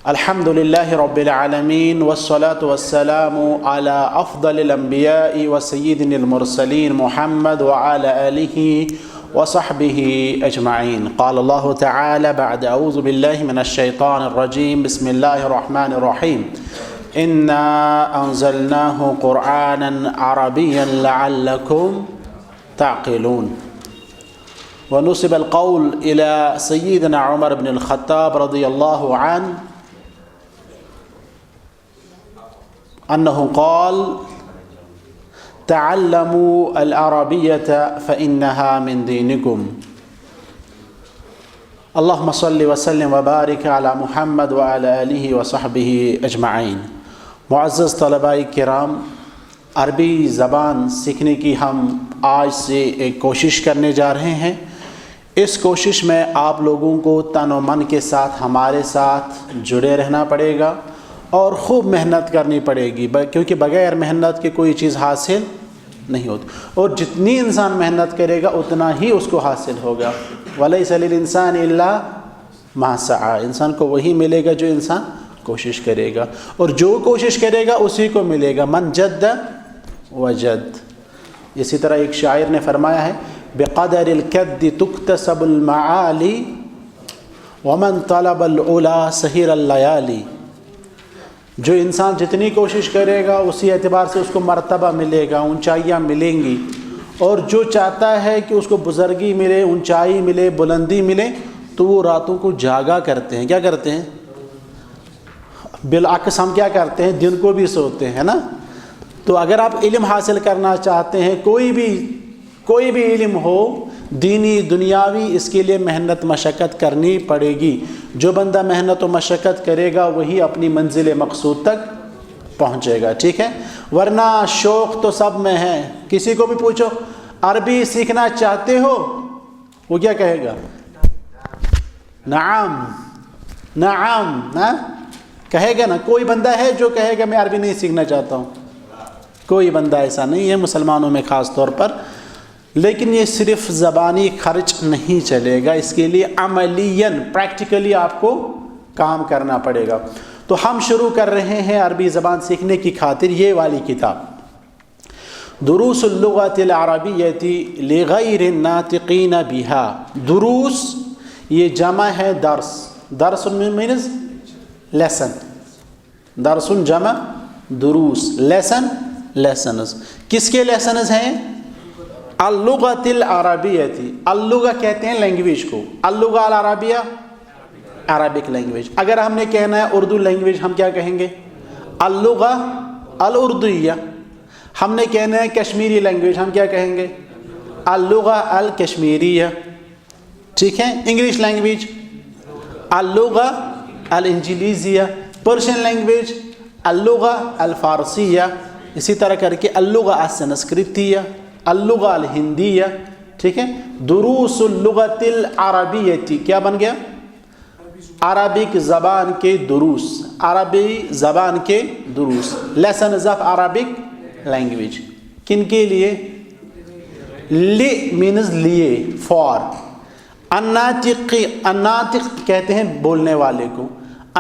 الحمد لله رب العالمين والصلاة والسلام على أفضل الأنبياء وسيد المرسلين محمد وعلى آله وصحبه أجمعين. قال الله تعالى بعد أعوذ بالله من الشيطان الرجيم بسم الله الرحمن الرحيم إنا أنزلناه قرآنا عربيا لعلكم تعقلون. ونسب القول إلى سيدنا عمر بن الخطاب رضي الله عنه أنه قال تعلموا العربية فإنها من دينكم. اللهم صل وسلم وبارك على محمد وعلى آله وصحبه أجمعين. معزز طلباء کرام، عربی زبان سیکھنے کی ہم آج سے ایک کوشش کرنے جا رہے ہیں. اس کوشش میں آپ لوگوں کو تن و من کے ساتھ ہمارے ساتھ جڑے رہنا پڑے گا اور خوب محنت کرنی پڑے گی، کیونکہ بغیر محنت کے کوئی چیز حاصل نہیں ہوتی، اور جتنی انسان محنت کرے گا اتنا ہی اس کو حاصل ہوگا. وَلَيْسَ لِلْإِنسَانِ إِلَّا مَا سَعَىٰ. انسان کو وہی ملے گا جو انسان کوشش کرے گا، اور جو کوشش کرے گا اسی کو ملے گا. من جد وجد. اسی طرح ایک شاعر نے فرمایا ہے بقدر الکد تکتسب المعالی ومن طلب العلا سہر اللیالی. جو انسان جتنی کوشش کرے گا اسی اعتبار سے اس کو مرتبہ ملے گا، اونچائیاں ملیں گی، اور جو چاہتا ہے کہ اس کو بزرگی ملے، اونچائی ملے، بلندی ملے، تو وہ راتوں کو جاگا کرتے ہیں. کیا کرتے ہیں؟ بالعکس ہم کیا کرتے ہیں؟ دن کو بھی سوتے ہیں نا. تو اگر آپ علم حاصل کرنا چاہتے ہیں، کوئی بھی علم ہو، دینی دنیاوی، اس کے لیے محنت مشقت کرنی پڑے گی. جو بندہ محنت و مشقت کرے گا وہی اپنی منزل مقصود تک پہنچے گا. ٹھیک ہے؟ ورنہ شوق تو سب میں ہے. کسی کو بھی پوچھو عربی سیکھنا چاہتے ہو، وہ کیا کہے گا؟ نعم نعم نا کہے گا نا. کوئی بندہ ہے جو کہے گا میں عربی نہیں سیکھنا چاہتا ہوں؟ کوئی بندہ ایسا نہیں ہے، مسلمانوں میں خاص طور پر. لیکن یہ صرف زبانی خرچ نہیں چلے گا، اس کے لیے عملیاً پریکٹیکلی آپ کو کام کرنا پڑے گا. تو ہم شروع کر رہے ہیں عربی زبان سیکھنے کی خاطر یہ والی کتاب دروس اللغۃ العربیۃ لغیر الناطقین بها. دروس یہ جمع ہے درس. درس مینز لیسن. درس جمع دروس، لیسن لیسنز. کس کے لیسنز ہیں؟ اللغۃ العربیۃ. اللغہ کہتے ہیں لینگویج کو، اللغہ العربیہ عربک لینگویج. اگر ہم نے کہنا ہے اردو لینگویج ہم کیا کہیں گے؟ اللغہ الاردویہ. ہم نے کہنا ہے کشمیری لینگویج ہم کیا کہیں گے؟ اللغہ الکشمیریہ. ٹھیک ہے؟ انگلش لینگویج اللغہ الانجلیزیہ. پرشین لینگویج اللغہ الفارسیہ. اسی طرح کر کے اللغہ السنسکرتیہ، اللغہ الہندیہ. ٹھیک ہے؟ دروس اللغۃ العربیۃ کیا بن گیا؟ عربک زبان کے دروس. عربی زبان کے دروس، لیسنز آف عربک لینگویج. کن کے لیے؟ لی مینز لیے، فار. الناطق کہتے ہیں بولنے والے کو.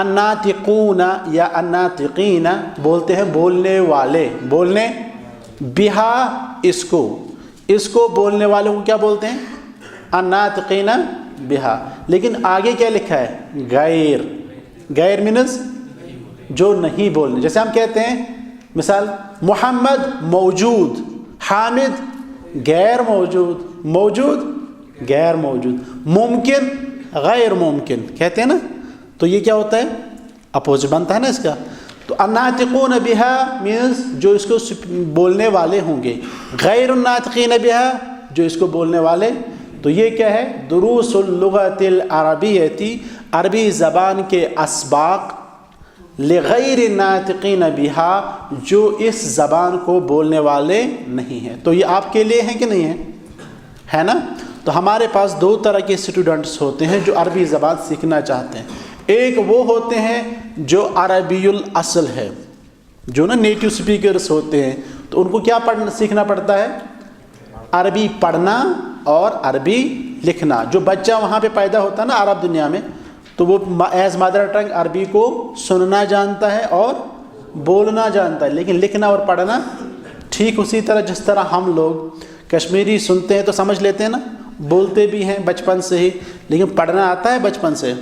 الناطقون یا الناطقین بولتے ہیں بولنے والے، بولنے. بہا اس کو بولنے والوں کو کیا بولتے ہیں؟ الناطقین بہا. لیکن آگے کیا لکھا ہے؟ غیر. غیر مینز جو نہیں بولنے. جیسے ہم کہتے ہیں مثال محمد موجود، حامد غیر موجود، موجود غیر موجود، ممکن غیر ممکن کہتے ہیں نا. تو یہ کیا ہوتا ہے؟ اپوزٹ بنتا ہے نا اس کا. تو الناطقون بہا مینز جو اس کو بولنے والے ہوں گے، غیر الناطقین بہا جو اس کو بولنے والے. تو یہ کیا ہے؟ دروس اللغۃ العربیۃ، عربی زبان کے اسباق، لغیر الناطقین بہا جو اس زبان کو بولنے والے نہیں ہیں. تو یہ آپ کے لیے ہیں کہ نہیں ہے نا؟ تو ہمارے پاس دو طرح کے اسٹوڈنٹس ہوتے ہیں جو عربی زبان سیکھنا چاہتے ہیں. ایک وہ ہوتے ہیں جو عربی الاصل ہے، جو نا نیٹو سپیکرز ہوتے ہیں. تو ان کو کیا سیکھنا پڑتا ہے؟ عربی پڑھنا اور عربی لکھنا. جو بچہ وہاں پہ پیدا ہوتا ہے نا عرب دنیا میں، تو وہ ایز مدر ٹنگ عربی کو سننا جانتا ہے اور بولنا جانتا ہے، لیکن لکھنا اور پڑھنا ٹھیک اسی طرح جس طرح ہم لوگ کشمیری سنتے ہیں تو سمجھ لیتے ہیں نا، بولتے بھی ہیں بچپن سے ہی، لیکن پڑھنا آتا ہے بچپن سے،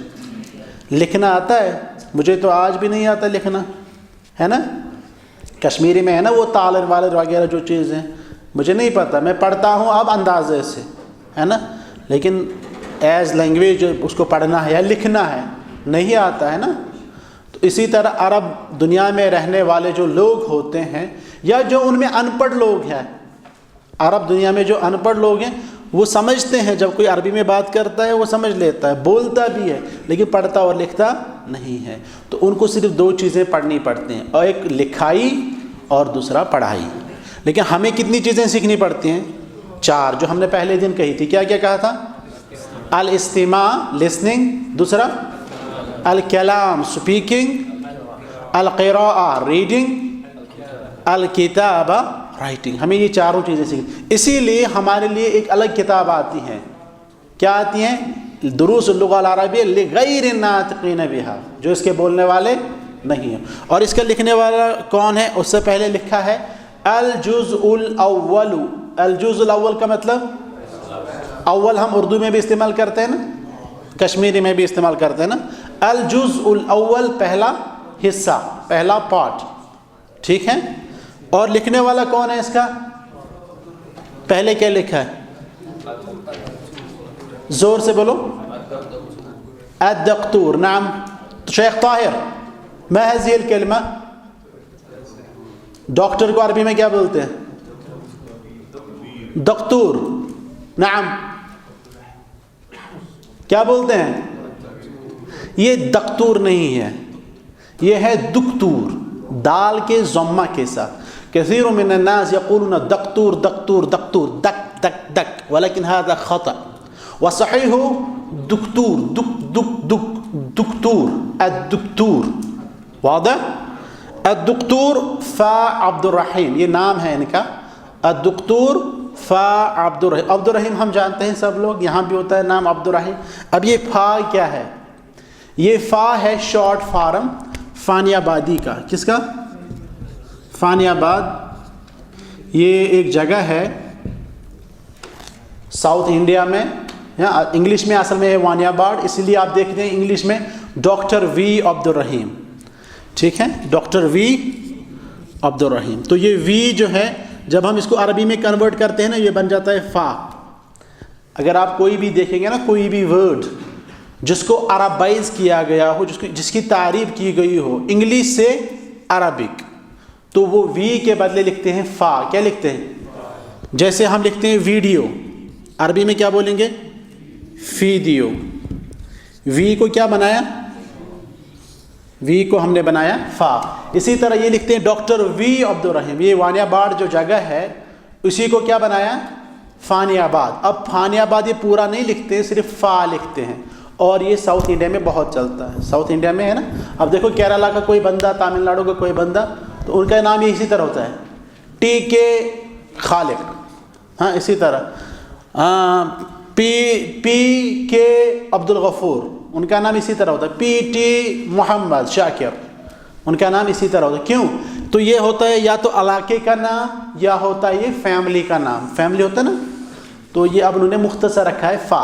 لکھنا آتا ہے؟ مجھے تو آج بھی نہیں آتا لکھنا، ہے نا؟ کشمیری میں ہے نا وہ تالر والر وغیرہ جو چیز ہیں، مجھے نہیں پتہ، میں پڑھتا ہوں اب اندازے سے، ہے نا، لیکن ایز لینگویج اس کو پڑھنا ہے یا لکھنا ہے نہیں آتا ہے نا۔ تو اسی طرح عرب دنیا میں رہنے والے جو لوگ ہوتے ہیں یا جو ان میں ان پڑھ لوگ ہیں، عرب دنیا میں جو ان پڑھ لوگ ہیں وہ سمجھتے ہیں، جب کوئی عربی میں بات کرتا ہے وہ سمجھ لیتا ہے، بولتا بھی ہے، لیکن پڑھتا اور لکھتا نہیں ہے۔ تو ان کو صرف دو چیزیں پڑھنی پڑتی ہیں، اور ایک لکھائی اور دوسرا پڑھائی۔ لیکن ہمیں کتنی چیزیں سیکھنی پڑتی ہیں؟ 4، جو ہم نے پہلے دن کہی تھی۔ کیا کیا کہا تھا؟ الاستماع لسننگ، دوسرا الکلام سپیکنگ، القراءہ ریڈنگ، الکتابہ رائٹنگ۔ ہمیں یہ چاروں چیزیں سیکھیں، اسی لیے ہمارے لیے ایک الگ کتاب آتی ہیں۔ کیا آتی ہیں؟ دروس اللغہ العربیہ لغیر الناطقین بہا، جو اس کے بولنے والے نہیں ہیں۔ اور اس کا لکھنے والا کون ہے؟ اس سے پہلے لکھا ہے الجزء الاول۔ الجزء الاول کا مطلب اول ہم اردو میں بھی استعمال کرتے ہیں نا، کشمیری میں بھی استعمال کرتے ہیں نا۔ الجزء الاول پہلا حصہ، پہلا پارٹ، ٹھیک ہے۔ اور لکھنے والا کون ہے اس کا؟ پہلے کیا لکھا ہے؟ زور سے بولو۔ الدکتور، نعم شیخ طاہر، ما هذه الكلمة؟ ڈاکٹر کو عربی میں کیا بولتے ہیں؟ دکتور، نعم کیا بولتے ہیں؟ یہ دکتور نہیں ہے، یہ ہے دکتور، دال کے ضمہ کے ساتھ۔ کثیر من الناس يقولون دکتور دکتور دکتور، دک دک دک، ولكن هذا خطأ، وصحيح دکتور، دک دک دک، دکتور، الدکتور، واضح؟ الدکتور فا عبد الرحیم، یہ نام ہے ان کا، الدکتور فا عبد الرحیم۔ عبد الرحیم ہم جانتے ہیں سب لوگ، یہاں بھی ہوتا ہے نام عبد الرحیم۔ اب یہ فا کیا ہے؟ یہ فا ہے شارٹ فارم فانی آبادی کا۔ کس کا؟ فانی آباد، یہ ایک جگہ ہے ساؤتھ انڈیا میں، انگلش میں اصل میں ہے وانی آباد، اسی لیے آپ دیکھتے ہیں انگلش میں ڈاکٹر وی عبد الرحیم، ٹھیک ہے، ڈاکٹر وی عبد الرحیم۔ تو یہ وی جو ہے جب ہم اس کو عربی میں کنورٹ کرتے ہیں نا، یہ بن جاتا ہے فا۔ اگر آپ کوئی بھی دیکھیں گے نا، کوئی بھی ورڈ جس کو عربائز کیا گیا ہو، جس کی تعریف کی گئی ہو انگلش سے عربک، تو وہ وی کے بدلے لکھتے ہیں فا۔ کیا لکھتے ہیں؟ جیسے ہم لکھتے ہیں ویڈیو، عربی میں کیا بولیں گے؟ فیڈیو۔ وی کو کیا بنایا؟ وی کو ہم نے بنایا فا۔ اسی طرح یہ لکھتے ہیں ڈاکٹر وی عبد الرحیم، یہ وانی آباد جو جگہ ہے اسی کو کیا بنایا؟ فانی آباد۔ اب فانی آباد یہ پورا نہیں لکھتے، صرف فا لکھتے ہیں، اور یہ ساؤتھ انڈیا میں بہت چلتا ہے، ساؤتھ انڈیا میں ہے نا۔ اب دیکھو کیرلا کا کوئی بندہ، تامل ناڈو کا کوئی بندہ، تو ان کا نام یہ اسی طرح ہوتا ہے، ٹی کے خالق، ہاں اسی طرح پی کے عبد الغفور، ان کا نام اسی طرح ہوتا ہے، پی ٹی محمد شاکر، ان کا نام اسی طرح ہوتا ہے۔ کیوں؟ تو یہ ہوتا ہے یا تو علاقے کا نام یا ہوتا ہے یہ فیملی کا نام، فیملی ہوتا ہے نا، تو یہ اب انہوں نے مختصر رکھا ہے فا۔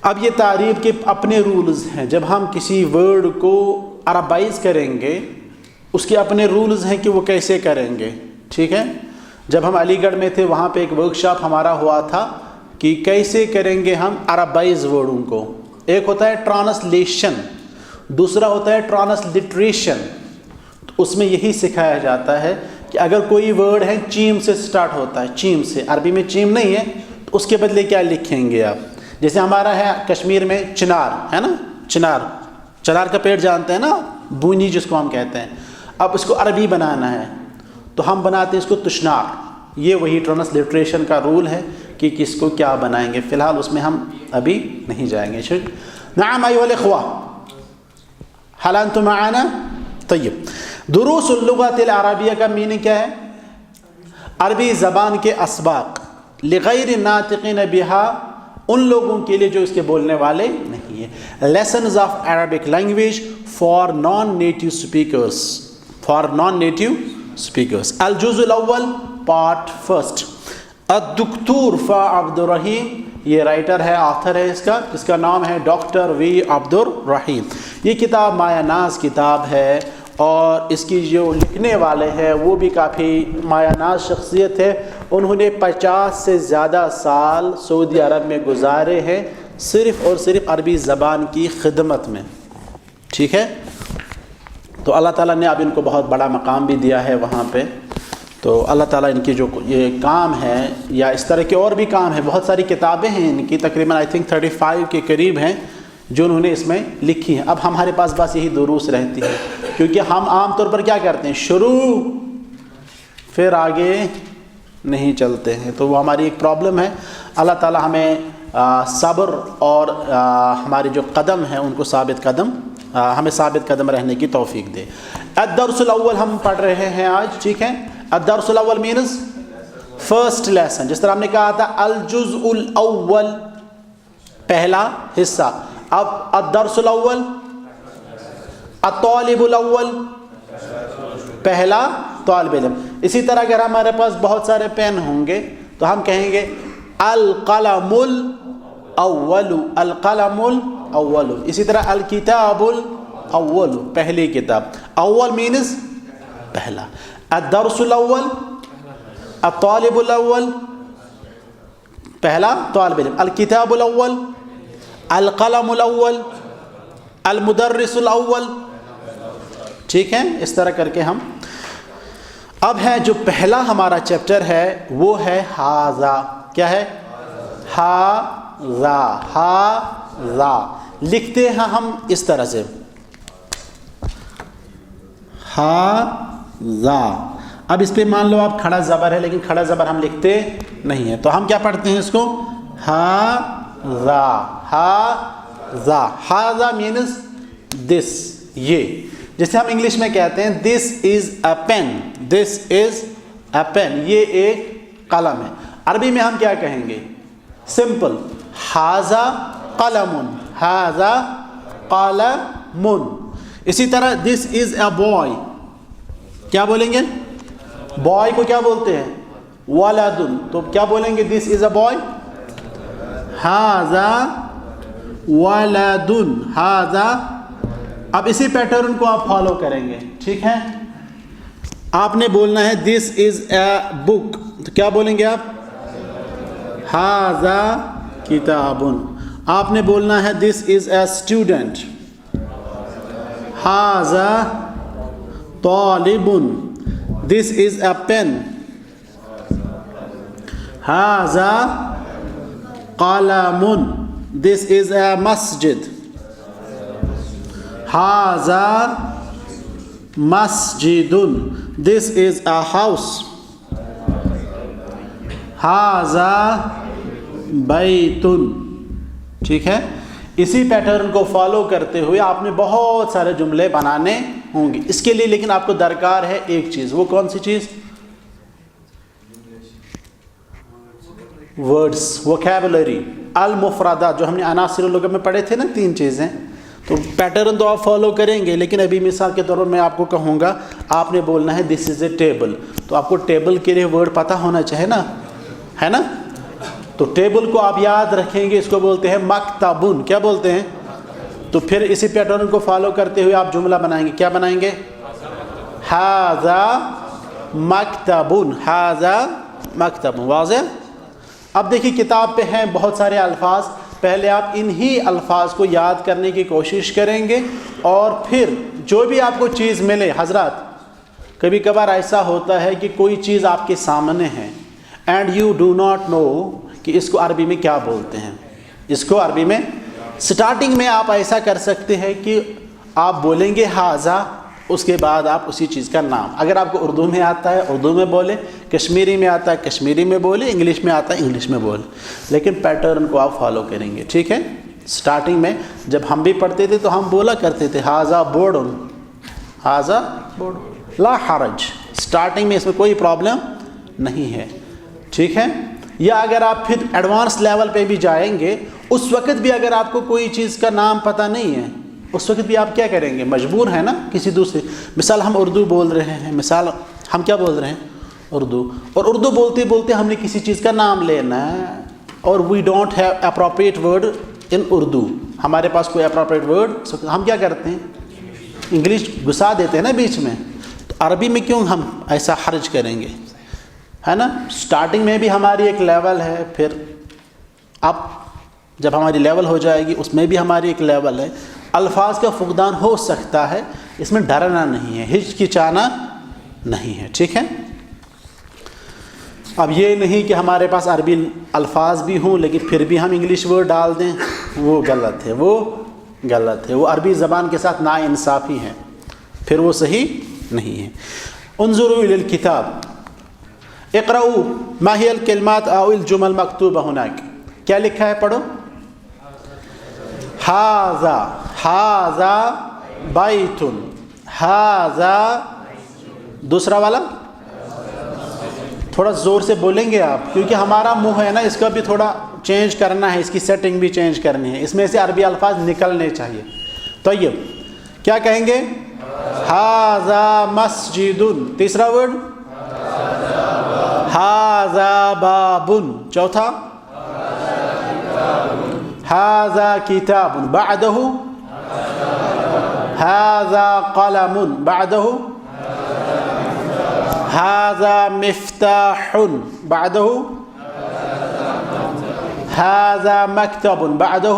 اب یہ تعریف کے اپنے رولز ہیں، جب ہم کسی ورڈ کو عربائز کریں گے اس کے اپنے رولز ہیں کہ وہ کیسے کریں گے، ٹھیک ہے۔ جب ہم علی گڑھ میں تھے وہاں پہ ایک ورکشاپ ہمارا ہوا تھا کہ کیسے کریں گے ہم عربائز ورڈوں کو۔ ایک ہوتا ہے ٹرانسلیشن، دوسرا ہوتا ہے ٹرانسلیٹریشن۔ تو اس میں یہی سکھایا جاتا ہے کہ اگر کوئی ورڈ ہے چیم سے سٹارٹ ہوتا ہے، چیم سے، عربی میں چیم نہیں ہے، تو اس کے بدلے کیا لکھیں گے آپ؟ جیسے ہمارا ہے کشمیر میں چنار، ہے نا، چنار، چنار کا پیڑ جانتے ہیں نا، بونی جس کو ہم کہتے ہیں۔ اب اس کو عربی بنانا ہے تو ہم بناتے ہیں اس کو تشنار۔ یہ وہی ٹرانسلیٹریشن کا رول ہے کہ کس کو کیا بنائیں گے، فی الحال اس میں ہم ابھی نہیں جائیں گے۔ نعم ایھا الاخوہ، هل انتم معنا؟ طیب، دروس اللغۃ العربیہ کا میننگ کیا ہے؟ عربی زبان کے اسباق لغیر الناطقین بہا، ان لوگوں کے لیے جو اس کے بولنے والے نہیں ہیں. Lessons of Arabic language for non native speakers. الجزء الاول پارٹ فرسٹ. الدکتور فا عبد الرحیم، یہ رائٹر ہے، آتھر ہے اس کا نام ہے ڈاکٹر وی عبد الرحیم. یہ کتاب مایہ ناز کتاب ہے، اور اس کی جو لکھنے والے ہیں وہ بھی کافی مایہ ناز شخصیت ہے. انہوں نے 50 سے زیادہ سال سعودی عرب میں گزارے ہیں صرف اور صرف عربی زبان کی خدمت میں. ٹھیک ہے، تو اللہ تعالیٰ نے اب ان کو بہت بڑا مقام بھی دیا ہے وہاں پہ. تو اللہ تعالیٰ ان کی جو یہ کام ہے، یا اس طرح کے اور بھی کام ہیں، بہت ساری کتابیں ہیں ان کی، تقریباً آئی تھنک 35 کے قریب ہیں جو انہوں نے اس میں لکھی ہیں. اب ہمارے پاس بس یہی دروس رہتی ہے، کیونکہ ہم عام طور پر کیا کرتے ہیں، شروع پھر آگے نہیں چلتے ہیں، تو وہ ہماری ایک پرابلم ہے. اللہ تعالیٰ ہمیں صبر اور ہمارے جو قدم ہیں ان کو ہمیں ثابت قدم رہنے کی توفیق دے. الدرس الاول ہم پڑھ رہے ہیں آج. ٹھیک ہے، الدرس الاول مینز فرسٹ لیسن. جس طرح ہم نے کہا تھا الجزء الاول پہلا حصہ. اب الدرس الاول، الطالب الاول پہلا طالب علم. اسی طرح اگر ہمارے پاس بہت سارے پین ہوں گے تو ہم کہیں گے القلم الاول، القلم الاول. اسی طرح الکتاب الاول پہلی کتاب. اول مینز پہلا. الدرس الاول، الطالب الاول پہلا طالب علم، الکتاب الاول، القلم الاول، المدرس الاول. ٹھیک ہے، اس طرح کر کے ہم اب ہے جو پہلا ہمارا چیپٹر ہے وہ ہے ہاذا. کیا ہے؟ ہاذا. ہاذا لکھتے ہیں ہم اس طرح سے، ہاذا. اب اس پہ مان لو آپ کھڑا زبر ہے، لیکن کھڑا زبر ہم لکھتے نہیں ہیں، تو ہم کیا پڑھتے ہیں اس کو؟ ہاذا. ہاذا. ہاذا مینز دس، یہ. جیسے ہم انگلش میں کہتے ہیں دس از اے پین، دس از اے پین، یہ ایک قلم ہے. عربی میں ہم کیا کہیں گے؟ سمپل، ہاذا قلم، ہاذا قلم. اسی طرح دس از اے بوائے، کیا بولیں گے؟ بوائے کو کیا بولتے ہیں؟ ولد. تو کیا بولیں گے؟ دس از اے بوائے، ہاذا ولد، ہاذا. اب اسی پیٹرن کو آپ فالو کریں گے. ٹھیک ہے، آپ نے بولنا ہے دس از اے بک، تو کیا بولیں گے آپ؟ ہاذا کتاب. آپ نے بولنا ہے دس از اے اسٹوڈنٹ، ہاذا طالب. دس از اے پین، ہاذا قلم. دس از اے مسجد، ہاذا مسجد. دس از اے ہاؤس، ہاذا بیت. ٹھیک ہے، اسی پیٹرن کو فالو کرتے ہوئے آپ نے بہت سارے جملے بنانے ہوں گے. اس کے لیے لیکن آپ کو درکار ہے ایک چیز. وہ کون سی چیز؟ ورڈز، ووکیبلری، المفردات، جو ہم نے عناصر اللغت میں پڑھے تھے نا، 3 چیزیں. تو پیٹرن تو آپ فالو کریں گے، لیکن ابھی مثال کے طور پر میں آپ کو کہوں گا آپ نے بولنا ہے دس از اے ٹیبل، تو آپ کو ٹیبل کے لیے ورڈ پتہ ہونا چاہیے نا، ہے نا. تو ٹیبل کو آپ یاد رکھیں گے، اس کو بولتے ہیں مکتبن. کیا بولتے ہیں؟ تو پھر اسی پیٹرن کو فالو کرتے ہوئے آپ جملہ بنائیں گے. کیا بنائیں گے؟ ہاذا مکتبن، ہاذا مکتبن. واضح؟ اب دیکھیے کتاب پہ ہیں بہت سارے الفاظ. پہلے آپ انہی الفاظ کو یاد کرنے کی کوشش کریں گے، اور پھر جو بھی آپ کو چیز ملے. حضرات کبھی کبھار ایسا ہوتا ہے کہ کوئی چیز آپ کے سامنے ہے and you do not know کہ اس کو عربی میں کیا بولتے ہیں. اس کو عربی میں سٹارٹنگ میں آپ ایسا کر سکتے ہیں کہ آپ بولیں گے ہاذا، اس کے بعد آپ اسی چیز کا نام، اگر آپ کو اردو میں آتا ہے اردو میں بولے، کشمیری میں آتا ہے کشمیری میں بولے، انگلش میں آتا ہے انگلش میں بولے، لیکن پیٹرن کو آپ فالو کریں گے. ٹھیک ہے، سٹارٹنگ میں جب ہم بھی پڑھتے تھے تو ہم بولا کرتے تھے ہاذا بورڈن، ہاذا بورڈ، لا حرج. سٹارٹنگ میں اس میں کوئی پرابلم نہیں ہے. ٹھیک ہے، یا اگر آپ پھر ایڈوانس لیول پہ بھی جائیں گے اس وقت بھی اگر آپ کو کوئی چیز کا نام پتہ نہیں ہے اس وقت بھی آپ کیا کریں گے؟ مجبور ہیں نا کسی دوسرے. مثال ہم اردو بول رہے ہیں, مثال ہم کیا بول رہے ہیں؟ اردو. اور اردو بولتے بولتے ہم نے کسی چیز کا نام لینا ہے اور we don't have appropriate word in Urdu, ہمارے پاس کوئی اپروپریٹ ورڈ, ہم کیا کرتے ہیں؟ انگلش گھسا دیتے ہیں نا بیچ میں. تو عربی میں کیوں ہم ایسا حرج کریں گے, ہے نا؟ سٹارٹنگ میں بھی ہماری ایک لیول ہے, پھر اب جب ہماری لیول ہو جائے گی اس میں بھی ہماری ایک لیول ہے. الفاظ کا فقدان ہو سکتا ہے, اس میں ڈرنا نہیں ہے, ہچکچانا نہیں ہے, ٹھیک ہے؟ اب یہ نہیں کہ ہمارے پاس عربی الفاظ بھی ہوں لیکن پھر بھی ہم انگلش ورڈ ڈال دیں, وہ غلط ہے, وہ غلط ہے, وہ عربی زبان کے ساتھ ناانصافی ہے, پھر وہ صحیح نہیں ہے. انظروا الی الکتاب اقرؤوا ما هي الکلمات او الجمل مکتوبہ هناک. کیا لکھا ہے؟ پڑھو. ھذا ھذا بیت, ھذا, دوسرا والا تھوڑا زور سے بولیں گے آپ کیونکہ ہمارا منہ ہے نا اس کا بھی تھوڑا چینج کرنا ہے, اس کی سیٹنگ بھی چینج کرنی ہے, اس میں سے عربی الفاظ نکلنے چاہیے. طیب کیا کہیں گے؟ ھذا مسجد, تیسرا ورڈ ھذا باب, چوتھا ھذا کتاب, بعدہ ھذا قلم, بعدہ ھذا مفتاح, بعدہ ھذا مکتب, بعدہ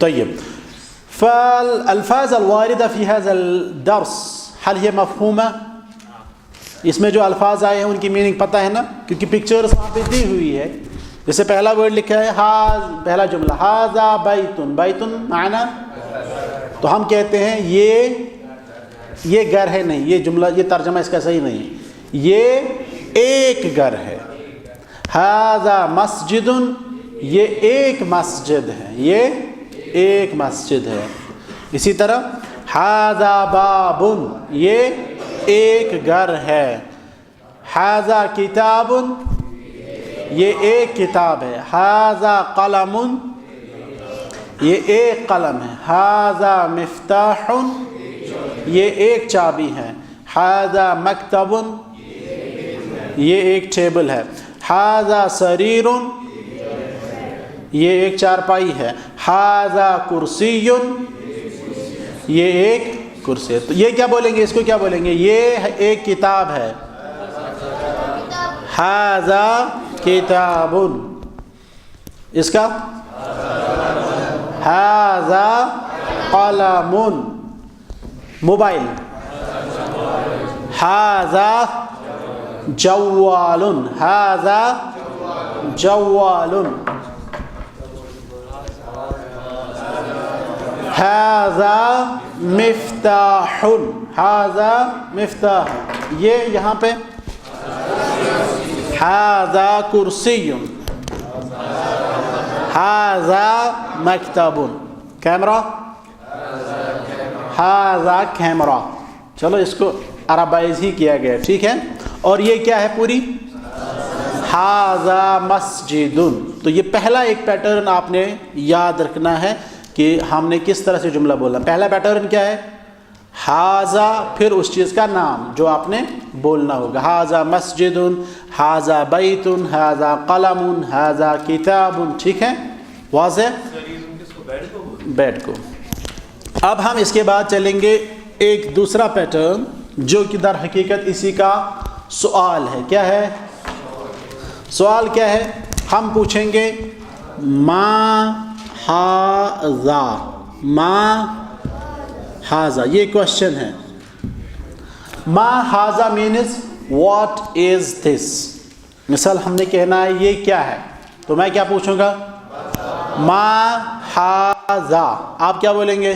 طيب. فالألفاظ الواردة في هذا الدرس هل هي مفهومة؟ اس میں جو الفاظ آئے ہیں ان کی میننگ پتہ ہے نا, کیونکہ پکچرز وہاں پہ دی ہوئی ہے. جیسے پہلا ورڈ لکھا ہے پہلا جملہ ھذا بیت, بیت معنی, تو ہم کہتے ہیں یہ گھر ہے, نہیں, یہ جملہ, یہ ترجمہ اس کا صحیح نہیں ہے, یہ ایک گھر ہے. ھذا مسجد, یہ ایک مسجد ہے, یہ ایک مسجد ہے. اسی طرح ھذا باب, یہ ایک گھر ہے. ھذا کتاب, یہ ایک کتاب ہے. ھذا قلم, یہ ایک قلم ہے. ھذا مفتاح, یہ ایک چابی ہے. ھذا مکتب, یہ ایک ٹیبل ہے. ھذا سریر, یہ ایک چارپائی ہے. ھذا کرسی, یہ ایک کرسی ہے. تو یہ کیا بولیں گے, اس کو کیا بولیں گے؟ یہ ایک کتاب ہے. ھذا کتاب, اس کا ھذا قلم, موبائل. ھذا جوال, ھذا جوال. ھذا مفتاح, ھذا مفتاح, یہ یہاں پہ ھذا کرسی, ھذا مکتب. کیمرہ, ھذا کیمرہ. چلو اس کو عربائز ہی کیا گیا, ٹھیک ہے. اور یہ کیا ہے پوری؟ ھذا مسجد. تو یہ پہلا ایک پیٹرن آپ نے یاد رکھنا ہے کہ ہم نے کس طرح سے جملہ بولنا. پہلا پیٹرن کیا ہے؟ ھذا, پھر اس چیز کا نام جو آپ نے بولنا ہوگا. ھذا مسجد, ھذا بیت, ھذا قلم, ھذا کتاب. ٹھیک ہے, واضح؟ بیڈ کو. اب ہم اس کے بعد چلیں گے ایک دوسرا پیٹرن جو کہ در حقیقت اسی کا سوال ہے. کیا ہے سوال؟ کیا ہے؟ ہم پوچھیں گے ما ھذا, ما ھذا, یہ کوشچن ہے. ما ھذا مینز واٹ از دس. مثال ہم نے کہنا ہے یہ کیا ہے, تو میں کیا پوچھوں گا؟ ما ھذا. آپ کیا بولیں گے؟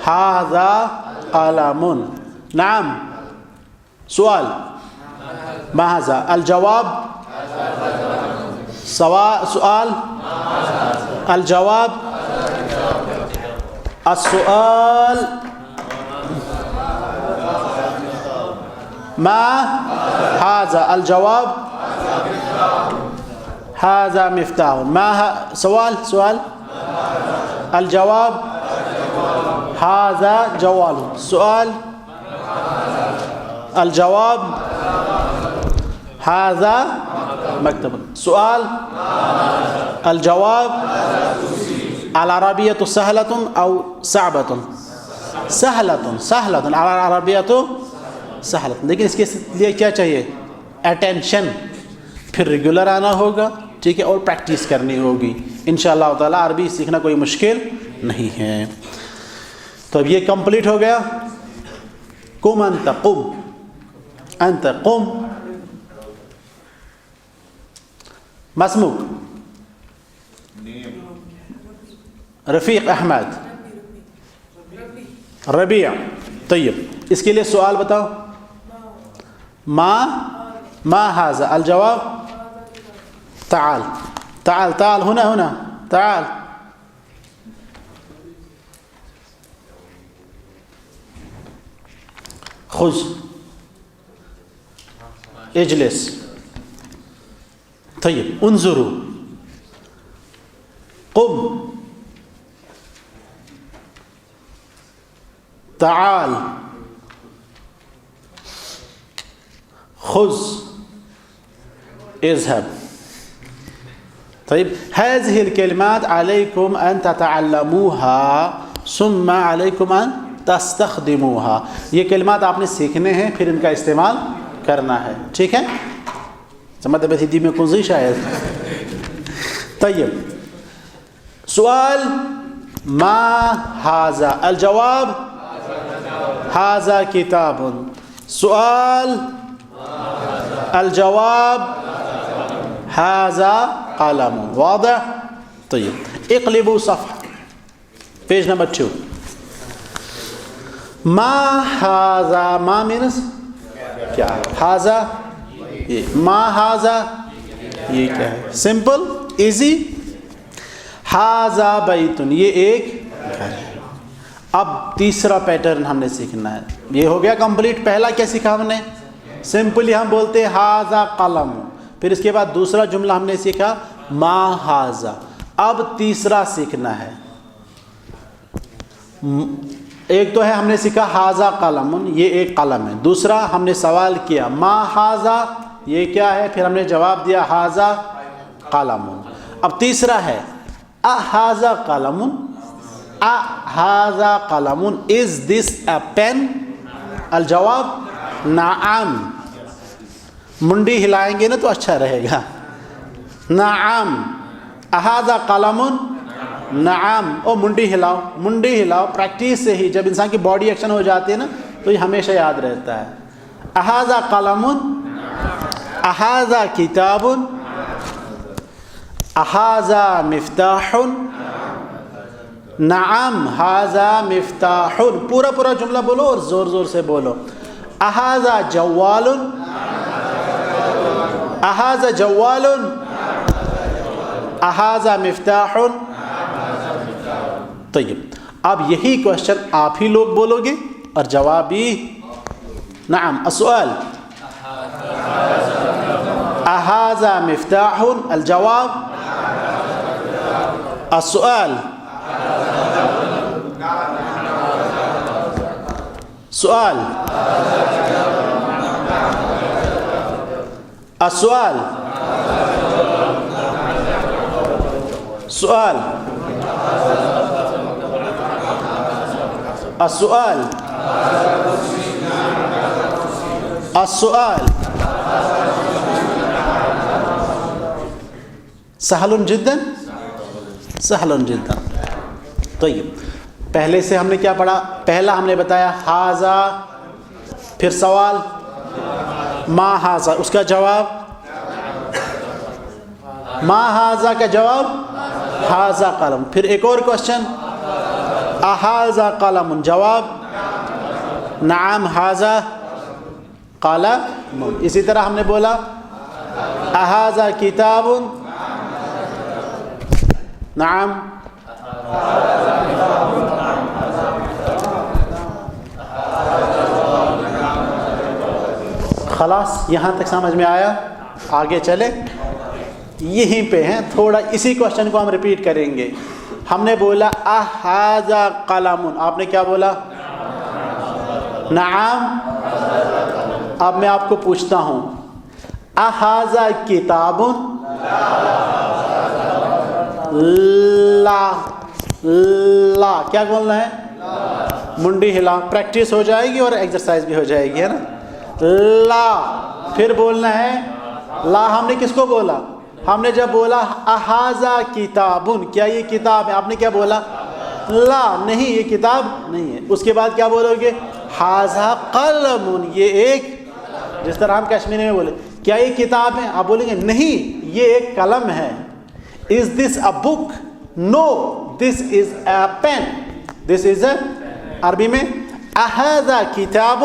ھذا قلم. نعم, سوال ما ھذا. الجواب سوال, الجواب السؤال ما هذا الجواب هذا مفتاح. ما سؤال الجواب هذا جوال. سؤال الجواب هذا مكتب. سؤال الجواب العربية سهلة أو صعبة؟ سهلة العربية سهلة. لیکن اس کے لیے کیا چاہیے؟ اٹینشن. پھر ریگولر آنا ہوگا, ٹھیک ہے, اور پریکٹس کرنی ہوگی. انشاءاللہ تعالیٰ عربی سیکھنا کوئی مشکل نہیں ہے. تو اب یہ کمپلیٹ ہو گیا. قم انت, قم انت, قم. مسموک رفیق احمد ربیع. طیب, اس کے لیے سوال بتاؤ. ما هذا الجواب تعال تعال تعال هنا تعال. خذ اجلس. طيب انظروا. قم تعال خذ اذهب. طيب هذه الكلمات عليكم أن تتعلموها ثم عليكم أن تستخدموها. یہ کلمات آپ نے سیکھنے ہیں, پھر ان کا استعمال کرنا ہے. ٹھیک ہے, سمجھ میں دی میں کون سی شاید. طيب سؤال ما هذا الجواب هذا كتاب. سؤال الجواب هذا قلم. واضح. طيب اقلبوا صفحة page number 2. ما هذا, ما means کیا, هذا ما هذا یہ کیا ہے, سمپل ایزی. هذا بیت, یہ ایک گھر ہے. اب تیسرا پیٹرن ہم نے سیکھنا ہے. یہ ہو گیا کمپلیٹ. پہلا کیا سیکھا ہم نے؟ سمپلی ہم بولتے ہیں هذا قلم. پھر اس کے بعد دوسرا جملہ ہم نے سیکھا ما هذا. اب تیسرا سیکھنا ہے. ایک تو ہے ہم نے سیکھا هذا قلم, یہ ایک قلم ہے. دوسرا ہم نے سوال کیا ما هذا یہ کیا ہے, پھر ہم نے جواب دیا هذا قلم. اب تیسرا ہے هذا قلم, هذا قلم, is this a pen؟ الجواب نعم. منڈی ہلائیں گے نا تو اچھا رہے گا. نعم. هذا قلم نعم. او منڈی ہلاؤ, منڈی ہلاؤ. پریکٹس سے ہی جب انسان کی باڈی ایکشن ہو جاتی ہے نا تو یہ ہمیشہ یاد رہتا ہے. هذا قلم, هذا کتاب, هذا مفتاح. نعم هذا مفتاح. پورا پورا جملہ بولو اور زور زور سے بولو. هذا جوال, هذا جوال, هذا مفتاح. طيب اب یہی کوشچن آپ ہی لوگ بولو گے اور جواب بھی. نعم السؤال هذا مفتاح. الجواب السؤال سؤال السؤال سؤال السؤال السؤال سهل جدا سهل جدا. طيب پہلے سے ہم نے کیا پڑھا؟ پہلا ہم نے بتایا هذا, پھر سوال ما هذا, اس کا جواب ما هذا کا جواب هذا قلم. پھر ایک اور کوشچن هذا قلم, جواب نعم هذا قلم. اسی طرح ہم نے بولا هذا کتاب, نعم خلاص یہاں تک سمجھ میں آیا؟ آگے چلے، یہیں پہ ہیں، تھوڑا اسی کوشچن کو ہم ریپیٹ کریں گے. ہم نے بولا اہذا قلم، آپ نے کیا بولا؟ نعم. اب میں آپ کو پوچھتا ہوں اہذا کتاب؟ لا. لا کیا بولنا ہے؟ منڈی ہلا. پریکٹس ہو جائے گی اور ایکسرسائز بھی ہو جائے گی، ہے نا. لا پھر بولنا ہے لا. ہم نے کس کو بولا؟ ہم نے جب بولا اہذا کتابن، کیا یہ کتاب ہے؟ آپ نے کیا بولا؟ لا، نہیں یہ کتاب نہیں ہے. اس کے بعد کیا بولو گے؟ ھذا قلم، یہ ایک، جس طرح ہم کشمیری میں بولے کیا یہ کتاب ہے؟ آپ بولیں گے نہیں یہ ایک قلم ہے. از دس اے بک؟ نو دس از اے پین. دس از اے، عربی میں اہذا کتاب؟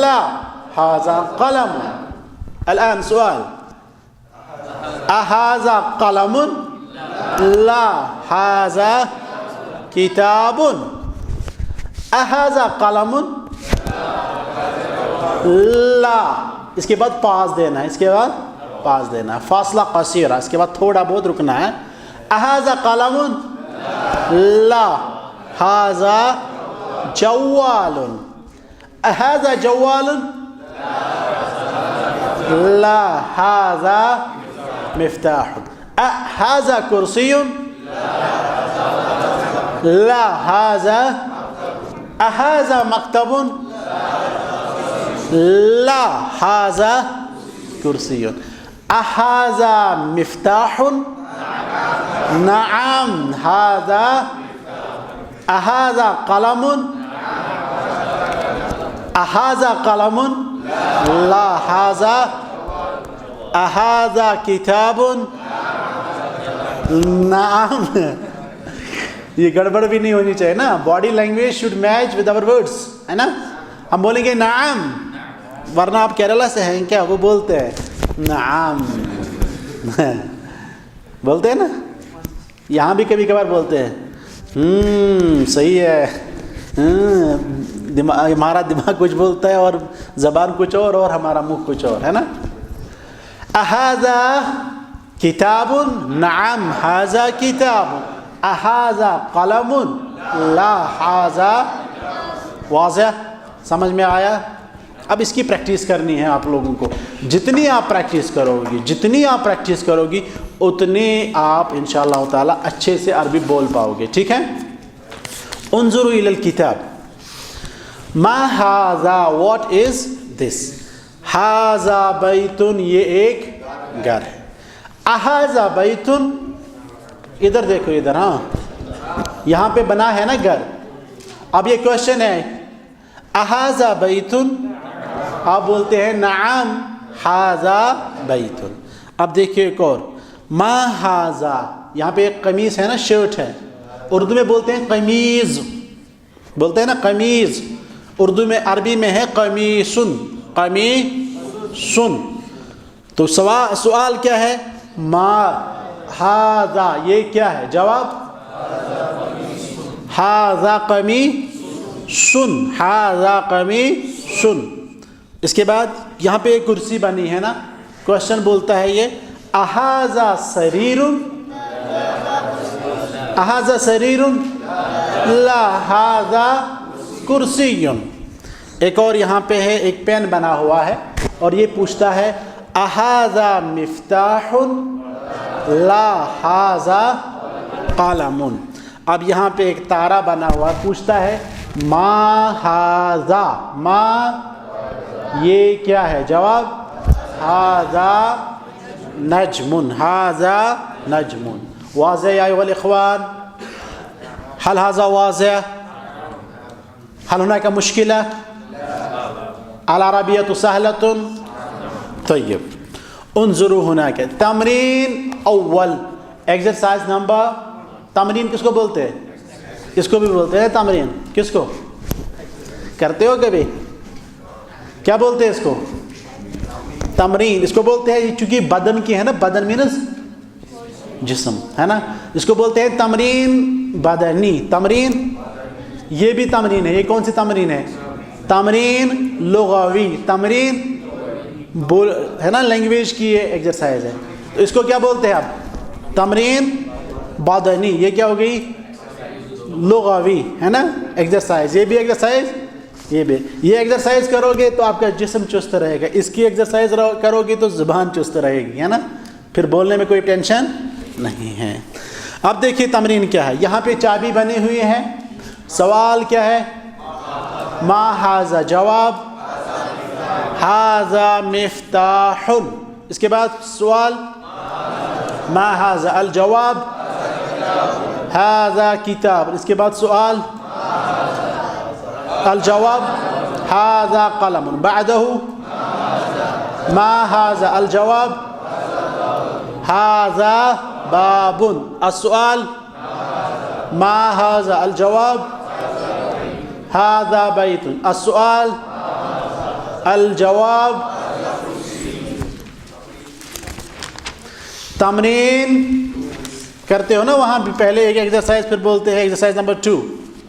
لا ھذا قلم. الآن سؤال، اہذا قلم؟ لا ھذا کتاب. اہذا قلم؟ لا. اس کے بعد پاس دینا ہے، اس کے بعد پاس دینا ہے، فاصلہ قصیرہ، اس کے بعد تھوڑا بہت رکنا ہے. اہذا قلم؟ لا ھذا جوال. اہذا جوال؟ لا ھذا مفتاح. اہذا کرسی؟ لا ھذا. اہذا مکتب؟ لا ھذا کرسی. اہذا مفتاح؟ نعم ھذا. اہذا قلم؟ اہذا قلم؟ لا ھذا. اہذا کتاب؟ نعم. یہ گڑبڑ بھی نہیں ہونی چاہیے نا. Body language should match with our words, ہے نا. ہم بولیں گے نعم، ورنہ آپ کیرلا سے ہیں کیا؟ وہ بولتے ہیں نعم بولتے ہیں نا. یہاں بھی کبھی کبھار بولتے ہیں صحیح ہے. ہمارا دماغ کچھ بولتا ہے اور زبان کچھ اور ہمارا منہ کچھ اور، ہے نا. اہذا کتاب؟ نعم ھذا کتاب. اہذا قلم؟ لا ھذا. واضح؟ سمجھ میں آیا؟ اب اس کی پریکٹس کرنی ہے آپ لوگوں کو. جتنی آپ پریکٹس کرو گی اتنی آپ انشاءاللہ تعالی اچھے سے عربی بول پاؤ گے. ٹھیک ہے. انظروا الی الکتاب. ما ھذا، واٹ از دس؟ ھذا بیت، یہ ایک گھر ہے. اھذا بیت، ادھر دیکھو ادھر، ہاں یہاں پہ بنا ہے نا گھر. اب یہ کوشچن ہے اھذا بیت؟ آپ بولتے ہیں نعم ھذا بیت. اب دیکھیے ایک اور، ما ھذا، یہاں پہ ایک قمیص ہے نا، شرٹ ہے. اردو میں بولتے ہیں قمیض، بولتے ہیں نا قمیض. اردو میں، عربی میں ہے قمیصن. قمیصن. تو سوال کیا ہے؟ ما ھذا، یہ کیا ہے؟ جواب ھذا قمیصن. ھذا قمیصن. اس کے بعد یہاں پہ ایک کرسی بنی ہے نا. کوشچن بولتا ہے یہ اھذا سریر؟ اھذا سریر؟ لا ھذا کرسی. ایک اور یہاں پہ ہے، ایک پین بنا ہوا ہے اور یہ پوچھتا ہے اھذا مفتاح؟ لا ھذا قلم. اب یہاں پہ ایک تارا بنا ہوا پوچھتا ہے ما ھذا، ما یہ کیا ہے؟ جواب ھذا نجم. ھذا نجم. واضح یا ایھا الاخوان؟ هل هذا واضح؟ هل هناك مشكلة؟ العربية سهلة؟ طيب انظروا هناك تمرین اول، ایکسرسائز نمبر. تمرین کس کو بولتے ہیں؟ اس کو بھی بولتے ہیں تمرین. کس کو کرتے ہو کبھی؟ کیا بولتے ہیں اس کو؟ تمرین. اس کو بولتے ہیں، چونکہ بدن کی ہے نا، بدن مینس جسم، ہے نا. اس کو بولتے ہیں تمرین بدنی. تمرین یہ بھی تمرین ہے. یہ کون سی تمرین ہے؟ تمرین لغوی. تمرین بول ہے نا لینگویج کی یہ ایکسرسائز ہے. تو اس کو کیا بولتے ہیں آپ؟ تمرین بدنی. یہ کیا ہو گئی؟ لغوی ہے نا ایکسرسائز. یہ بھی ایکسرسائز، یہ بھی. یہ ایکسرسائز کرو گے تو آپ کا جسم چست رہے گا. اس کی ایکسرسائز کرو گے تو زبان چست رہے گی ہے نا. پھر بولنے میں کوئی ٹینشن نہیں ہے. اب دیکھیے تمرین کیا ہے. یہاں پہ چابی بنی ہوئی ہے. سوال کیا ہے؟ ما ھذا. جواب ھذا مفتاح. اس کے بعد سوال ما ھذا. الجواب ھذا کتاب. اس کے بعد سوال الجواب ھذا قلم. بعده ما ھذا. الجواب ھذا باب. السؤال ما ھذا. الجواب ھذا بیت. السؤال الجواب. تمرین کرتے ہو نا وہاں بھی پہلے ایک ایکسرسائز، پھر بولتے ہیں ایکسرسائز نمبر 2،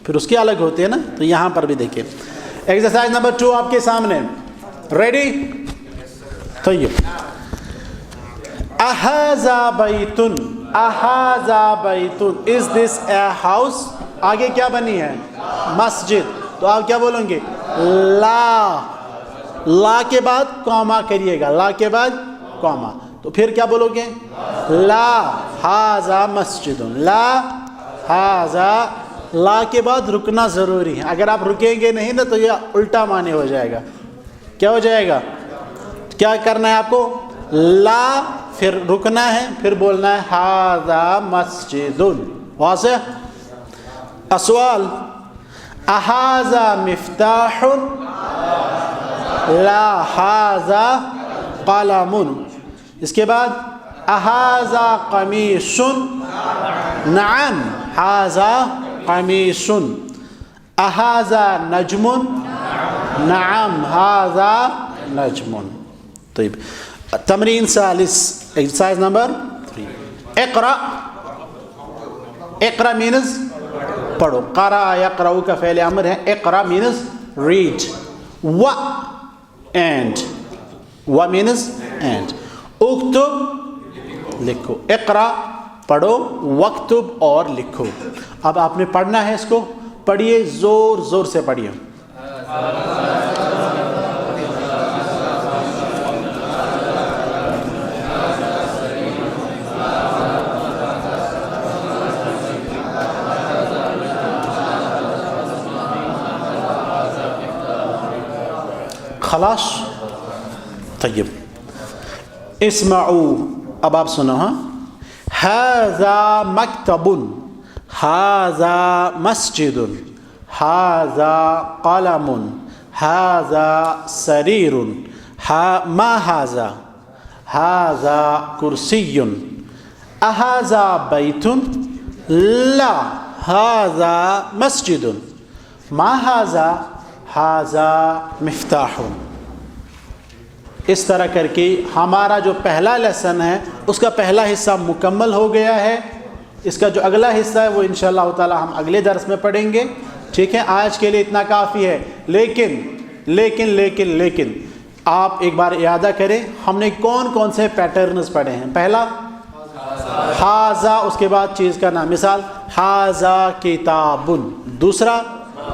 پھر اس کی الگ ہوتی ہے نا. تو یہاں پر بھی دیکھیں ایکسرسائز نمبر 2 آپ کے سامنے. ریڈی؟ طیب. اھذا بیت. اھذا بیت. از دس اے ہاؤس. آگے کیا بنی ہے؟ مسجد. تو آپ کیا بولیں گے؟ لا. لا کے بعد کوما کریے گا. لا کے بعد کوما. تو پھر کیا بولو گے؟ لا ھذا مسجد. لا ھذا. لا کے بعد رکنا ضروری ہے. اگر آپ رکیں گے نہیں نا تو یہ الٹا معنی ہو جائے گا. کیا ہو جائے گا؟ کیا کرنا ہے آپ کو؟ لا پھر رکنا ہے، پھر بولنا ہے ھذا مسجد. واضح؟ السؤال اھذا مفتاح. لا ھذا قلم. اس کے بعد اھذا قمیص. نعم ھذا قمیص. اھذا نجم. نعم ھذا نجم. طيب تمرین ثالث ایکسرسائز نمبر 3. اقرا. اقرا مینز پڑھو. قرأ یقرأ کا فعل امر ہے. اقرا مینز ریڈ. و اینڈ. و مینز اینڈ. اکتب لکھو. اقرا پڑھو، وکتب اور لکھو. اب آپ نے پڑھنا ہے. اس کو پڑھیے، زور زور سے پڑھیے. خلاص؟ طیب. اسمعوا. اب آپ سنو. ہاں. ھذا مکتب. ھذا مسجد. ھذا قلم. ھذا سریر. ما ھذا. ھذا کرسی. اھذا بیت. لا ھذا مسجد. ما ھذا. ھذا مفتاح. اس طرح کر کے ہمارا جو پہلا لیسن ہے اس کا پہلا حصہ مکمل ہو گیا ہے. اس کا جو اگلا حصہ ہے وہ انشاءاللہ تعالی ہم اگلے درس میں پڑھیں گے. ٹھیک ہے، آج کے لیے اتنا کافی ہے. لیکن لیکن لیکن لیکن آپ ایک بار اعادہ کریں، ہم نے کون کون سے پیٹرنز پڑھے ہیں. پہلا ھذا، اس کے بعد چیز کا نام. مثال ھذا کتاب. دوسرا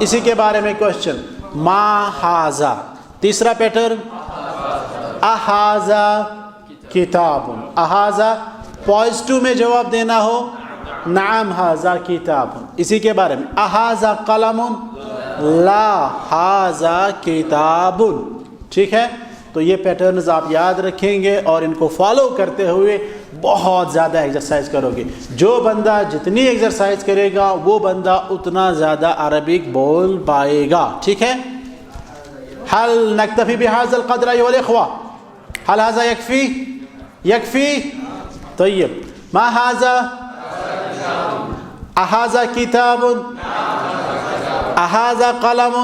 اسی کے بارے میں کوشچن ما ھذا. تیسرا پیٹرن اھذا کتاب. اھذا پازیٹو میں جواب دینا ہو نعم ھذا کتاب. اسی کے بارے میں اھذا قلم. لا ھذا کتاب. ٹھیک ہے، تو یہ پیٹرنز آپ یاد رکھیں گے اور ان کو فالو کرتے ہوئے بہت زیادہ ایکسرسائز کرو گے. جو بندہ جتنی ایکسرسائز کرے گا وہ بندہ اتنا زیادہ عربک بول پائے گا. ٹھیک ہے. هل نكتفي بهذا القدر أيها الإخوة؟ هل هذا يكفي؟ يكفي؟ طيب. ما هذا؟ أهذا كتاب؟ أهذا قلم؟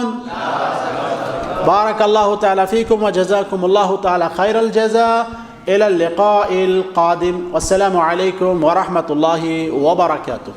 بارك الله تعالى فيكم وجزاكم الله تعالى خير الجزاء. إلى اللقاء القادم والسلام عليكم ورحمة الله وبركاته.